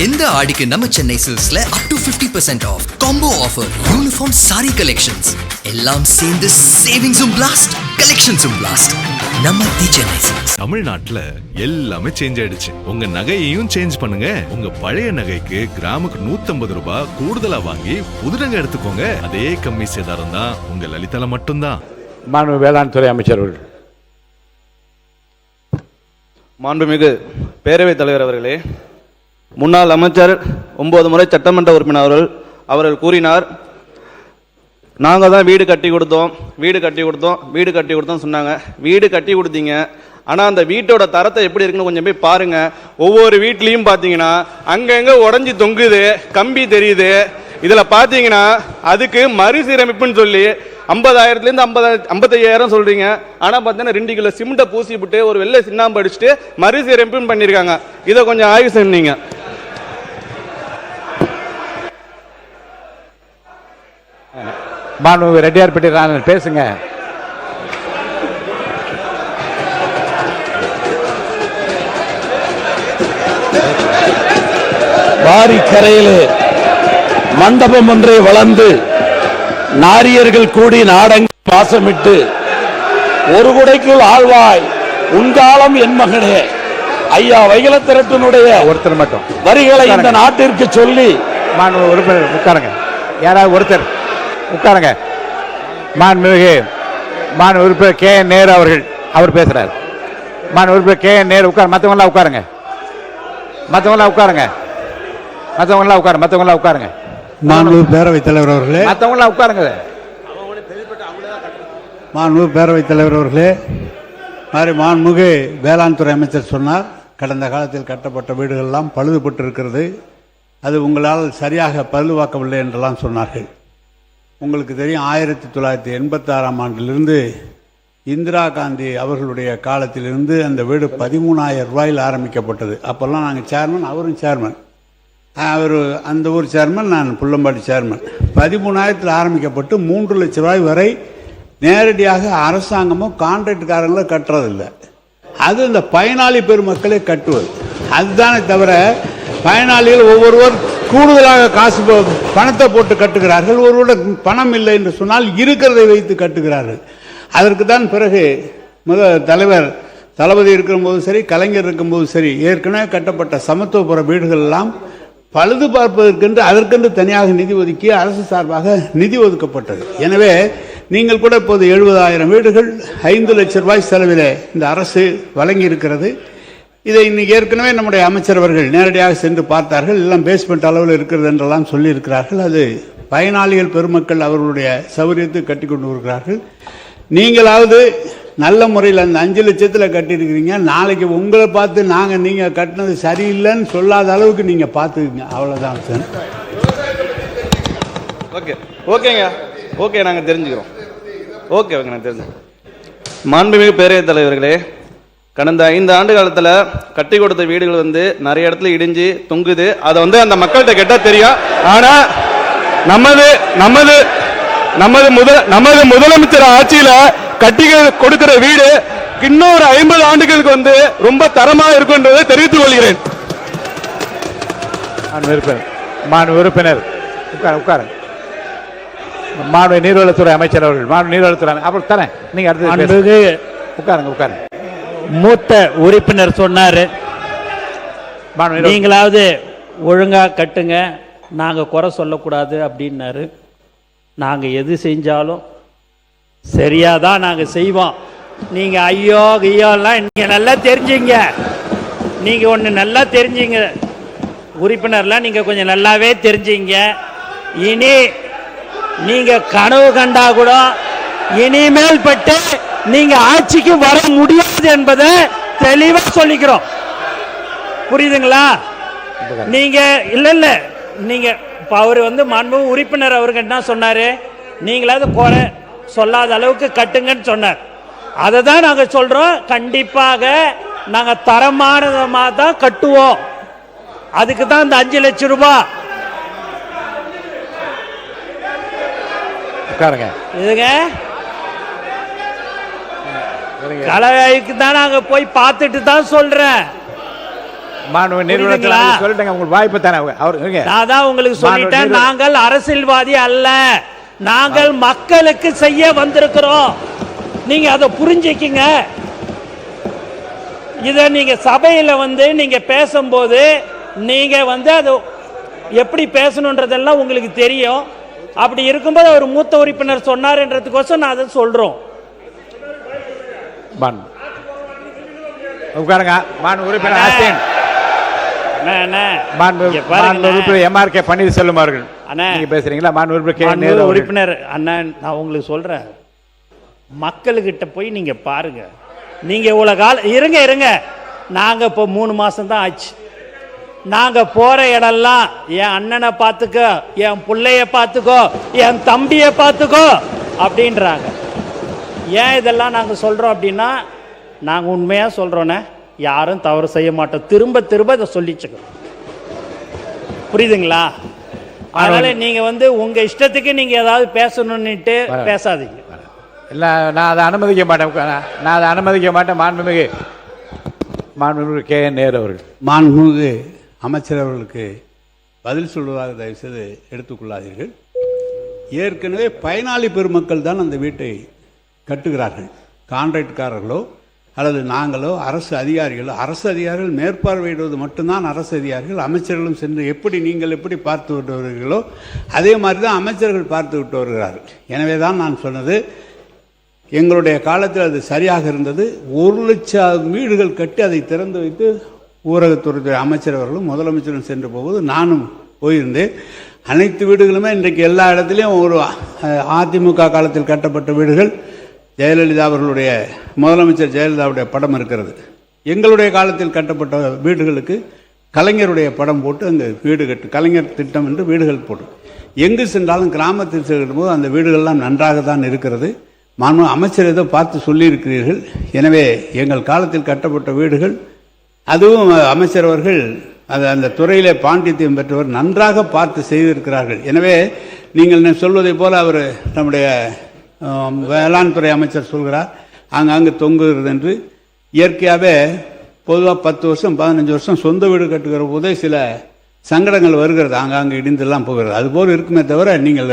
இந்த ஆடிக்கு நம்ம சென்னை சில்க்ஸ்ல up to 50% off combo offer, uniform sari collections எல்லாம் சேர்ந்து சேவிங்ஸும் பிளாஸ்ட், கலெக்ஷன்ஸும் பிளாஸ்ட். நம்ம தி சென்னை சில்க்ஸ். தமிழ்நாட்டுல எல்லாமே சேஞ்ச் ஆயிடுச்சு. உங்க நகையையும் சேஞ்ச் பண்ணுங்க. உங்க பழைய நகைக்கு கிராமுக்கு 150 ரூபாய் கூடுதலா வாங்கி புது நகை எடுத்துக்கோங்க. அதே கம்மி சேதாரம் தான் உங்க லலிதால மட்டும்தான். மாண்பு வேளாண் துறை அமைச்சர் அவர்கள். மாண்புமிகு பேரவைத் தலைவர் அவர்களே, முன்னாள் அமைச்சர் 9 முறை சட்டமன்ற உறுப்பினர் அவர்கள் கூறினார், நாங்கள் தான் வீடு கட்டி கொடுத்தோம் சொன்னாங்க. வீடு கட்டி கொடுத்தீங்க, ஆனால் அந்த வீட்டோட தரத்தை எப்படி இருக்குன்னு கொஞ்சம் போய் பாருங்க. ஒவ்வொரு வீட்லேயும் பார்த்தீங்கன்னா அங்கங்கே உடஞ்சி தொங்குது, கம்பி தெரியுது. இதில் பார்த்தீங்கன்னா அதுக்கு மறுசீரமைப்புன்னு சொல்லி 50,000 55,000 சொல்றீங்க. ஆனால் பார்த்தீங்கன்னா 2 கிலோ சிமெண்ட்டை பூசி விட்டு ஒரு வெள்ளை சின்னாம்பு அடிச்சுட்டு மறுசீரமைப்புன்னு பண்ணியிருக்காங்க. இதை கொஞ்சம் ஆய்வு செஞ்சீங்க. மாண்பு ரெட்டியார்பட்டி பேசுங்க. வாரிக்கரையிலே மண்டபம் ஒன்றை வளர்ந்து நாரியர்கள் கூடி நாடங்க பாசமிட்டு ஒரு குடைக்குள் ஆழ்வாய் உன்காலம் என் மகனே ஐயா வைகலத்திரத்தினுடைய ஒருத்தர் மட்டும் வரிகளை இந்த நாட்டிற்கு சொல்லி. மாண்பு உறுப்பினர் உட்காருங்க. யாராவது ஒருத்தர் உட்காருங்க. மாண்புமிகு உறுப்பினர் கே என் நேரு அவர் பேசுறார். மாண்பு உறுப்பினர் கே என் நேரு உட்கார். மற்றவங்களாம் உட்காருங்க. மாண்பு பேரவைத் தலைவர் அவர்களே, மற்றவங்களாம் உட்காருங்க. மாண்பு பேரவைத் தலைவர் அவர்களே, மாண்புமிகு வேளாண் துறை அமைச்சர் சொன்னார், கடந்த காலத்தில் கட்டப்பட்ட வீடுகள் எல்லாம் பழுதுபட்டு இருக்கிறது, அது உங்களால் சரியாக பழுதுவாக்கவில்லை என்றெல்லாம் சொன்னார்கள். உங்களுக்கு தெரியும், 1986ஆம் ஆண்டிலிருந்து இந்திரா காந்தி அவர்களுடைய காலத்திலிருந்து அந்த வீடு 13,000 ரூபாயில் ஆரம்பிக்கப்பட்டது. அப்போல்லாம் நாங்கள் சேர்மன், அவரும் சேர்மன், அவர் அந்த ஊர் சேர்மன், நான் புள்ளம்பாடி சேர்மன். 13,000 ஆரம்பிக்கப்பட்டு 3 லட்சம் ரூபாய் வரை நேரடியாக அரசாங்கமும் கான்ட்ராக்டுக்காரங்களும் கட்டுறதில்லை. அது இந்த பயனாளி பெருமக்களே கட்டுவது. அதுதானே தவிர பயனாளிகள் ஒவ்வொருவர் கூடுதலாக காசு பணத்தை போட்டு கட்டுகிறார்கள். ஒருவருடைய பணம் இல்லை என்று சொன்னால் இருக்கிறதை வைத்து கட்டுகிறார்கள். அதற்கு தான் பிறகு தலைவர் தளபதி இருக்கும்போது சரி, கலைஞர் இருக்கும்போது சரி, ஏற்கனவே கட்டப்பட்ட சமத்துவபுர வீடுகள் எல்லாம் பழுது பார்ப்பதற்கென்று அதற்கென்று தனியாக நிதி ஒதுக்கி அரசு சார்பாக நிதி ஒதுக்கப்பட்டது. எனவே நீங்கள் கூட இப்போது 70,000 வீடுகள் 5 லட்சம் ரூபாய் செலவில் இந்த அரசு வழங்கி இருக்கிறது. இதை இன்னைக்கு ஏற்கனவே நம்முடைய அமைச்சர் அவர்கள் நேரடியாக சென்று பார்த்தார்கள். எல்லாம் பேஸ்மெண்ட் அளவில் இருக்கிறது என்றெல்லாம் சொல்லியிருக்கிறார்கள். அது பயனாளிகள் பெருமக்கள் அவர்களுடைய சௌகரியத்தை கட்டி கொண்டு வருகிறார்கள். நீங்களாவது நல்ல முறையில் அந்த 5 லட்சத்தில் கட்டியிருக்கிறீங்க. நாளைக்கு உங்களை பார்த்து நீங்கள் கட்டினது சரியில்லைன்னு சொல்லாத அளவுக்கு நீங்கள் பார்த்துக்குங்க. அவ்வளோதான் சார். ஓகே நாங்கள் தெரிஞ்சுக்கிறோம். நாங்கள் தெரிஞ்சுக்கிறோம். மாண்புமிகு பேரவைத் தலைவர்களே, கடந்த 5 ஆண்டு காலத்தில் கட்டி கொடுத்த வீடுகள் நிறைய இடத்துல இடிஞ்சு தொங்குது. அதை அந்த மக்கள்கிட்ட கேட்டால் தெரியும். ஆனால் நமது முதலமைச்சர் ஆட்சியில கட்டி கொடுக்கிற வீடு இன்னொரு 50 ஆண்டுகளுக்கு ரொம்ப தரமா இருக்குன்றதை தெரிவித்துக் கொள்கிறேன். உறுப்பினர் உட்காரு. மாண்பு நீர்வளத்துறை அமைச்சர் அவர்கள். அப்புறம் தரேன், நீங்க அடுத்து உட்காருங்க. மூத்த உறுப்பினர் சொன்னாரு, நீங்களாவது ஒழுங்கா கட்டுங்க, நாங்க குறை சொல்லக்கூடாது அப்படின்னாரு. நாங்க எது செஞ்சாலும் சரியாதான் நாங்க செய்வோம். நீங்க ஐயோலாம் நீங்க நல்லா தெரிஞ்சுங்க. நீங்க ஒண்ணு நல்லா தெரிஞ்சுங்க உறுப்பினர்லாம், நீங்க கொஞ்சம் நல்லாவே தெரிஞ்சுங்க. இனி நீங்க கனவு கண்டா கூட இனிமேல் பட்டு நீங்க ஆட்சிக்கு வர முடியாது என்பதை தெளிவா சொல்லிக்கிறோம். புரியுதுங்களா? நீங்க இல்ல நீங்க அவர் மாண்பு உறுப்பினர் அவருக்கு என்ன சொன்னாரு, நீங்களாவது குறை சொல்லாத அளவுக்கு கட்டுங்கன்னு சொன்னார். அதை தான் நாங்க சொல்றோம். கண்டிப்பாக நாங்க தரமானதமா தான் கட்டுவோம். அதுக்கு தான் இந்த 5 லட்சம் ரூபாய். இதுங்க கலைக்கு தான் நாங்க போய் பார்த்துட்டு தான் சொல்றேன். மாண்பு நிறுவனத்தில் புரியுதுங்களா? சொல்லிட்டேங்க, உங்களுக்கு வாய்ப்பு தானே அவர் நான் தான் உங்களுக்கு சொல்லிட்டேன், நாங்கள் அரசியல்வாதி அல்ல, நாங்கள் மக்களுக்கு செய்ய வந்திருக்கிறோம். நீங்க அதை புரிஞ்சுக்கிங்க. இத நீங்க சபையில நீங்க பேசும்போது நீங்க அது எப்படி பேசணுன்றதெல்லாம் உங்களுக்கு தெரியும். அப்படி இருக்கும்போது ஒரு மூத்த உறுப்பினர் சொன்னார்ன்றதுக்கோசம் நான் அதை சொல்றோம். உட்காருங்க. மாண்பு உறுப்பினர் ஆஸ்தின், மாண்பு உறுப்பினர் எம்ஆர்கே பன்னீர்செல்வம் அவர்கள் நீங்க பேசுறீங்களா? மாண்பு உறுப்பினர் உறுப்பினர் அண்ணன், நான் உங்களுக்கு சொல்றேன், மக்கள்கிட்ட போய் நீங்க பாருங்க. நீங்க இவ்வளவு காலம் இருங்க. நாங்க இப்போ 3 மாசம் தான் ஆச்சு. நாங்க போற இடம்லாம் என் அண்ணனை பார்த்துக்கோ, என் பிள்ளைய பார்த்துக்கோ, என் தம்பியை பார்த்துக்கோ அப்படின்றாங்க. ஏன் இதெல்லாம் நாங்க சொல்றோம் அப்படின்னா, நாங்க உண்மையா சொல்றோன்னே, யாரும் தவறு செய்ய மாட்டோம். திரும்ப இதை சொல்லிச்சுக்கணும். புரியுதுங்களா? அதனால நீங்க உங்க இஷ்டத்துக்கு நீங்க ஏதாவது பேசணும்னுட்டு பேசாதீங்க. இல்லை, நான் அதை அனுமதிக்க மாட்டேன். மாண்புமிகு கே என் நேரு அவர்கள். மாண்புமிகு அமைச்சர் அவர்களுக்கு பதில் சொல்வதாக தயவுசெய்து எடுத்துக்கொள்ளாதீர்கள். ஏற்கனவே பயனாளி பெருமக்கள் தான் அந்த வீட்டை கட்டுகிறார்கள். கான்ட்ராக்ட்காரர்களோ அல்லது நாங்களோ அரசு அதிகாரிகள் மேற்பார்வையிடுவது மட்டும்தான் அரசு அதிகாரிகள். அமைச்சர்களும் சென்று நீங்கள் எப்படி பார்த்து விட்டு வருகிறீர்களோ அதே மாதிரி தான் அமைச்சர்கள் பார்த்து விட்டு வருகிறார்கள். எனவே தான் நான் சொன்னது, எங்களுடைய காலத்தில் அது சரியாக இருந்தது. 1 லட்சம் வீடுகள் கட்டி அதை திறந்து வைத்து ஊரகத்துறை அமைச்சர் அவர்களும் முதலமைச்சரும் சென்று போகும்போது நானும் போயிருந்தேன். அனைத்து வீடுகளுமே இன்றைக்கு எல்லா இடத்துலையும் ஒரு அதிமுக காலத்தில் கட்டப்பட்ட வீடுகள், ஜெயலலிதா அவர்களுடைய முதலமைச்சர் ஜெயலலிதாவுடைய படம் இருக்கிறது. எங்களுடைய காலத்தில் கட்டப்பட்ட வீடுகளுக்கு கலைஞருடைய படம் போட்டு அங்கே வீடு கலைஞர் திட்டம் என்று வீடுகள் போட்டு எங்கு சென்றாலும் கிராமத்தில் செல்லும் போது அந்த வீடுகள்லாம் நன்றாக தான் இருக்கிறது. மாண்பு அமைச்சர் ஏதோ பார்த்து சொல்லியிருக்கிறீர்கள். எனவே எங்கள் காலத்தில் கட்டப்பட்ட வீடுகள், அதுவும் அமைச்சர் அவர்கள் அந்த துறையிலே பாண்டித்யம் பெற்றவர், நன்றாக பார்த்து செய்திருக்கிறார்கள். எனவே நீங்கள் சொல்வதை போல் அவர் நம்முடைய வேளாண் துறை அமைச்சர் சொல்கிறார் ஆங்காங்கு தொங்குகிறது என்று. இயற்கையாகவே பொதுவாக 10 வருஷம் 15 வருஷம் சொந்த வீடு கட்டுகிற போதே சில சங்கடங்கள் வருகிறது, ஆங்காங்கு இடிந்தெல்லாம் போகிறது. அதுபோல் இருக்குமே தவிர நீங்கள்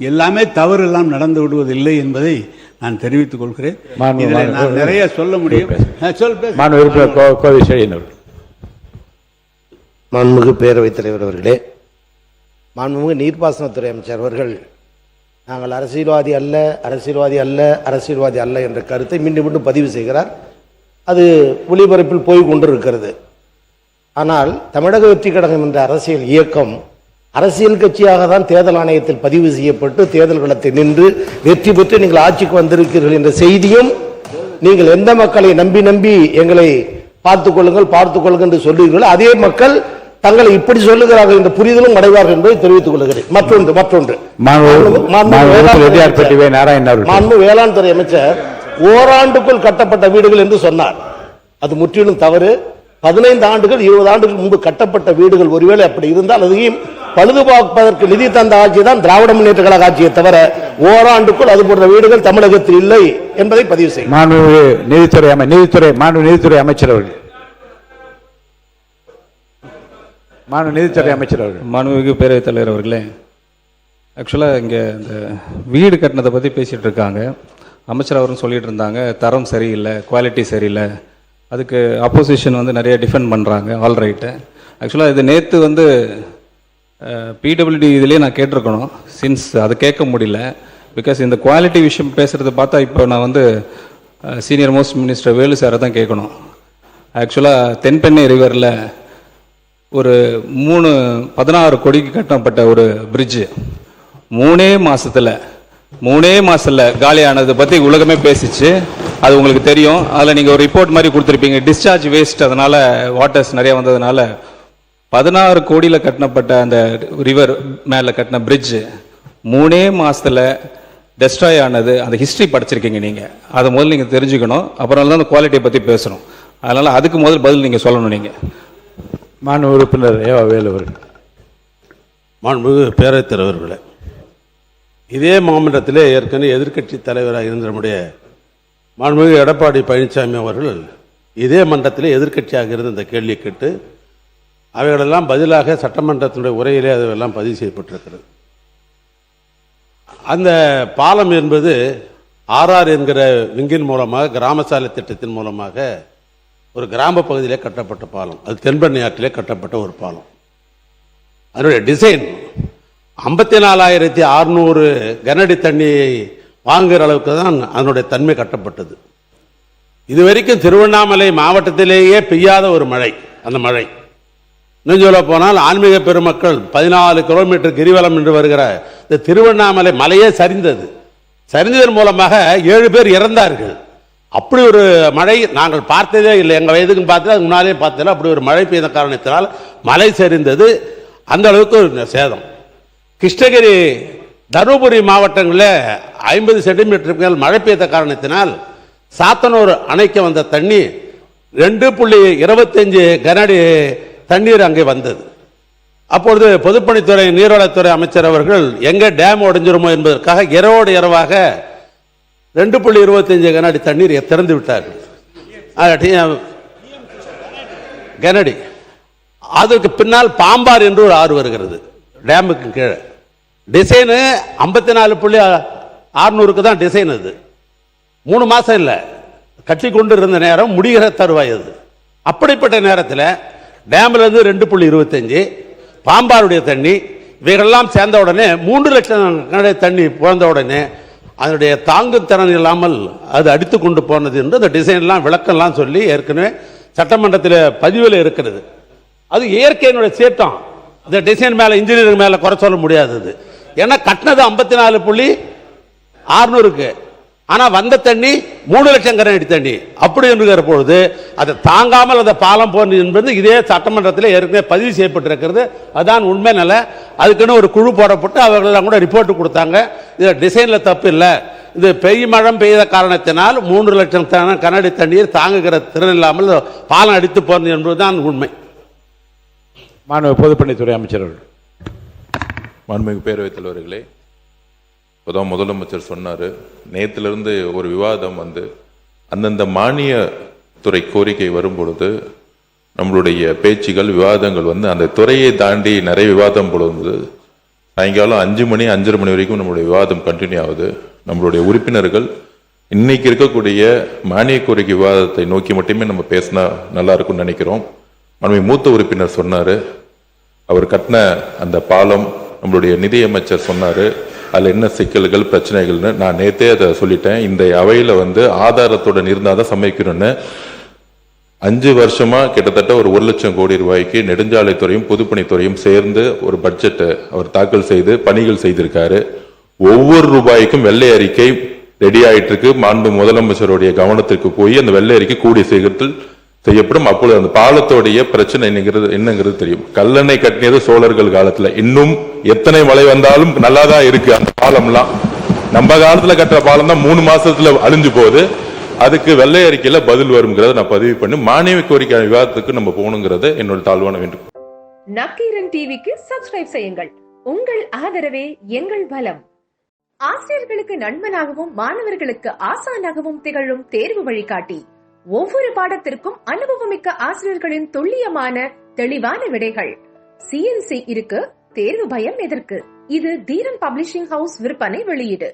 எல்லாமே தவறு எல்லாம் நடந்து விடுவதில்லை என்பதை நான் தெரிவித்துக் கொள்கிறேன். இதில் நான் நிறைய சொல்ல முடியும். மாண்புமிகு பேரவைத் தலைவர் அவர்களே, மாண்புமிகு நீர்ப்பாசனத்துறை அமைச்சர் அவர்கள் நாங்கள் அரசியல்வாதி அல்ல என்ற கருத்தை மீண்டும் மீண்டும் பதிவு செய்கிறார். அது ஒளிபரப்பில் போய் கொண்டிருக்கிறது. ஆனால் தமிழக வெற்றி கழகம் என்ற அரசியல் இயக்கம் அரசியல் கட்சியாக தான் தேர்தல் ஆணையத்தில் பதிவு செய்யப்பட்டு தேர்தல் களத்தில் நின்று வெற்றி பெற்று நீங்கள் ஆட்சிக்கு வந்திருக்கிறீர்கள் என்ற செய்தியும், நீங்கள் எந்த மக்களை நம்பி எங்களை பார்த்துக் கொள்ளுங்கள் என்று சொல்லுகிறீர்கள், அதே மக்கள் தங்களை இப்படி சொல்லுகிறார்கள் என்ற புரிதலும் அடைவார்கள் என்பதை தெரிவித்துக் கொள்கிறேன். மற்றொன்று வேளாண் துறை அமைச்சர் ஓராண்டுக்குள் கட்டப்பட்ட வீடுகள் என்று சொன்னார். அது முற்றிலும் தவறு. 15 ஆண்டுகள் 20 ஆண்டுகள் முன்பு கட்டப்பட்ட வீடுகள், ஒருவேளை அப்படி இருந்தால் அதையும் பழுதுபார்ப்பதற்கு நிதி தந்த ஆட்சி தான் திராவிட முன்னேற்ற கழக ஆட்சியை தவிர ஓராண்டுக்குள் அது போன்ற வீடுகள் தமிழகத்தில் இல்லை என்பதை பதிவு செய்யும். நீதித்துறை அமைச்சர் அவர்கள். மாண்புமிகு பேரவைத் தலைவர் அவர்களே, ஆக்சுவலாக இங்கே இந்த வீடு கட்டினதை பற்றி பேசிகிட்டு இருக்காங்க. அமைச்சர் அவரும் சொல்லிட்டு இருந்தாங்க தரம் சரியில்லை, குவாலிட்டி சரியில்லை, அதுக்கு அப்போசிஷன் நிறைய டிஃபெண்ட் பண்ணுறாங்க. All right. ஆக்சுவலாக இது நேற்று பிடபிள்யூடி இதுலேயே நான் கேட்டிருக்கணும். சின்ஸ் அதை கேட்க முடியல. பிகாஸ் இந்த குவாலிட்டி விஷயம் பேசுகிறத பார்த்தா இப்போ நான் சீனியர் மோஸ்ட் மினிஸ்டர் வேலு சாரை தான் கேட்கணும். ஆக்சுவலாக தென்பெண்ணை ரிவரில் ஒரு 16 கோடிக்கு கட்டப்பட்ட ஒரு பிரிட்ஜு 3 மாசத்துல காலியானதை பற்றி உலகமே பேசிச்சு. அது உங்களுக்கு தெரியும். அதில் நீங்கள் ஒரு ரிப்போர்ட் மாதிரி கொடுத்துருப்பீங்க. டிஸ்சார்ஜ் வேஸ்ட், அதனால் வாட்டர்ஸ் நிறையா வந்ததுனால 16 கோடியில் கட்டப்பட்ட அந்த ரிவர் மேலே கட்டின பிரிட்ஜு 3 மாசத்துல டெஸ்ட்ராய் ஆனது. அந்த ஹிஸ்ட்ரி படிச்சிருக்கீங்க நீங்கள், அதை முதல்ல நீங்கள் தெரிஞ்சுக்கணும். அப்புறம் தான் அந்த குவாலிட்டியை பற்றி பேசணும். அதனால் அதுக்கு முதல் பதில் நீங்கள் சொல்லணும். நீங்கள் மாண்பு உறுப்பினர் ஏவா வேலு அவர்கள். மாண்புமிகு பேரவைத் தலைவர்களே, இதே மாமன்றத்திலே ஏற்கனவே எதிர்க்கட்சி தலைவராக இருந்த நம்முடைய மாண்புமிகு எடப்பாடி பழனிசாமி அவர்கள் இதே மன்றத்திலே எதிர்க்கட்சியாக இருந்த இந்த கேள்வியை கேட்டு அவைகளெல்லாம் பதிலாக சட்டமன்றத்தினுடைய உரையிலே அதுவெல்லாம் பதிவு செய்யப்பட்டிருக்கிறது. அந்த பாலம் என்பது ஆர்ஆர் என்கிற விங்கின் மூலமாக கிராம சாலை திட்டத்தின் மூலமாக ஒரு கிராம பகுதியிலே கட்டப்பட்ட பாலம். அது தென்பெண்ணை ஆற்றிலே கட்டப்பட்ட ஒரு பாலம். அதனுடைய டிசைன் 54,600 கனஅடி தண்ணியை வாங்குகிற அளவுக்கு தான் அதனுடைய தன்மை கட்டப்பட்டது. இதுவரைக்கும் திருவண்ணாமலை மாவட்டத்திலேயே பெய்யாத ஒரு மழை. அந்த மழை இன்னும் சொல்ல போனால் ஆன்மீக பெருமக்கள் 14 கிலோமீட்டர் கிரிவலம் என்று வருகிற இந்த திருவண்ணாமலை மலையே சரிந்தது. சரிந்ததன் மூலமாக 7 பேர் இறந்தார்கள். அப்படி ஒரு மழை நாங்கள் பார்த்ததே இல்லை. எங்கள் வயதுக்கு பார்த்தது அது முன்னாலே பார்த்ததில்லை. அப்படி ஒரு மழை பெய்த காரணத்தினால் மலை சரிந்தது. அந்த அளவுக்கு ஒரு சேதம். கிருஷ்ணகிரி தருமபுரி மாவட்டங்களில் 50 சென்டிமீட்டருக்கு மேல் மழை பெய்த காரணத்தினால் சாத்தனூர் அணைக்கு வந்த தண்ணி 2.25 கனஅடி தண்ணீர் அங்கே வந்தது. அப்பொழுது பொதுப்பணித்துறை நீர்வளத்துறை அமைச்சர் அவர்கள் எங்கே டேம் உடைஞ்சிருமோ என்பதற்காக இரவோடு இரவாக 2.25 கனஅடி தண்ணீர் திறந்து விட்டார்கள். கனஅடி. அதற்கு பின்னால் பாம்பார் என்று ஒரு ஆறு வருகிறது டேமுக்கு கீழே. டிசைனு 54,600 தான் டிசைன். அது 3 மாசம் இல்லை, கட்டி கொண்டு இருந்த நேரம் முடிகிற தருவாய். அது அப்படிப்பட்ட நேரத்தில் டேம்ல இருந்து 2.25 பாம்பாருடைய தண்ணி இவைகளெல்லாம் சேர்ந்த உடனே 3 லட்சம் கனஅடி தண்ணி போந்த உடனே அதனுடைய தாங்கும் திறன் இல்லாமல் அது அடித்து கொண்டு போனது என்று அந்த டிசைன்லாம் விளக்கம்லாம் சொல்லி ஏற்கனவே சட்டமன்றத்தில் பதிவில் இருக்கிறது. அது இயற்கையினுடைய சீற்றம். இந்த டிசைன் மேலே இன்ஜினியரிங் மேலே குறை சொல்ல முடியாதது. ஏன்னா கட்டினது 54,600, ஆனால் வந்த தண்ணி 3 லட்சம் கனஅடி தண்ணி. அப்படி என்கிற பொழுது அதை தாங்காமல் அந்த பாலம் போனது என்பது இதே சட்டமன்றத்தில் ஏற்கனவே பதிவு செய்யப்பட்டிருக்கிறது. அதுதான் உண்மை நிலை. அதுக்குன்னு ஒரு குழு போடப்பட்டு அவர்களெல்லாம் கூட ரிப்போர்ட் கொடுத்தாங்க. இதில் டிசைனில் தப்பு இல்லை, இது மழை பெய்த காரணத்தினால் 3 லட்சம் கனஅடி தண்ணீர் தாங்குகிற திறன் இல்லாமல் பாலம் அடித்து போனது என்பதுதான் உண்மை. மாண்பு பொதுப்பணித்துறை அமைச்சர் அவர்கள். மாண்புமிகு பேரவைத் தலைவர்களே, இப்போதான் முதலமைச்சர் சொன்னார், நேற்றிலிருந்து ஒரு விவாதம் வந்து அந்தந்த மானிய துறை கோரிக்கை வரும்பொழுது நம்மளுடைய பேச்சுகள் விவாதங்கள் வந்து அந்த துறையை தாண்டி நிறைய விவாதம் பொழுது சாயங்காலம் 5 மணி 5:30 மணி வரைக்கும் நம்மளுடைய விவாதம் கண்டினியூ ஆகுது. நம்மளுடைய உறுப்பினர்கள் இன்னைக்கு இருக்கக்கூடிய மானிய கோரிக்கை விவாதத்தை நோக்கி மட்டுமே நம்ம பேசினா நல்லா இருக்கும்னு நினைக்கிறோம். மாண்புமிகு மூத்த உறுப்பினர் சொன்னார், அவர் கட்டின அந்த பாலம் நம்மளுடைய நிதியமைச்சர் சொன்னார் அதில் என்ன சிக்கல்கள் பிரச்சனைகள்னு. நான் நேற்றே அதை சொல்லிட்டேன். இந்த அவையில் வந்து ஆதாரத்துடன் இருந்தால் தான் சமைக்கணும்னு 5 வருஷமா கிட்டத்தட்ட ஒரு 1 லட்சம் கோடி ரூபாய்க்கு நெடுஞ்சாலைத்துறையும் பொதுப்பணித்துறையும் சேர்ந்து ஒரு பட்ஜெட்டை அவர் தாக்கல் செய்து பணிகள் செய்திருக்காரு. ஒவ்வொரு ரூபாய்க்கும் வெள்ளை அறிக்கை ரெடி ஆயிட்டு இருக்கு. மாண்பு முதலமைச்சருடைய கவனத்திற்கு போய் அந்த வெள்ளை அறிக்கை கூடிய சீக்கிரத்தில் செய்யப்படும். அப்பொழுது அந்த பாலத்தோடைய பிரச்சனை என்னங்கிறது தெரியும். கல்லணை கட்டினது சோழர்கள் காலத்துல, இன்னும் எத்தனை மழை வந்தாலும் நல்லா தான் இருக்கு அந்த பாலம்லாம். நம்ம காலத்துல கட்டுற பாலம் தான் 3 மாசத்துல அழிஞ்சு போகுது. அதுக்கு வெள்ளை அறிக்கையில பதில் வருங்கிறத நான் பதிவு பண்ணி மானிய கோரிக்கை விவாதத்துக்கு நம்ம போகணுங்கிறது என்னோட தாழ்வான வேண்டும். நக்கீரன் டிவிக்கு சப்ஸ்கிரைப் செய்யுங்கள். உங்கள் ஆதரவே எங்கள் பலம். ஆசிரியர்களுக்கு நண்பனாகவும் மாணவர்களுக்கு ஆசானாகவும் திகழும் தேர்வு வழிகாட்டி. ஒவ்வொரு பாடத்திற்கும் அனுபவமிக்க ஆசிரியர்களின் துல்லியமான தெளிவான விடைகள். CNC இருக்கு, தேர்வு பயம் எதற்கு? இது தீரன் பப்ளிஷிங் ஹவுஸ் விற்பனை வெளியீடு.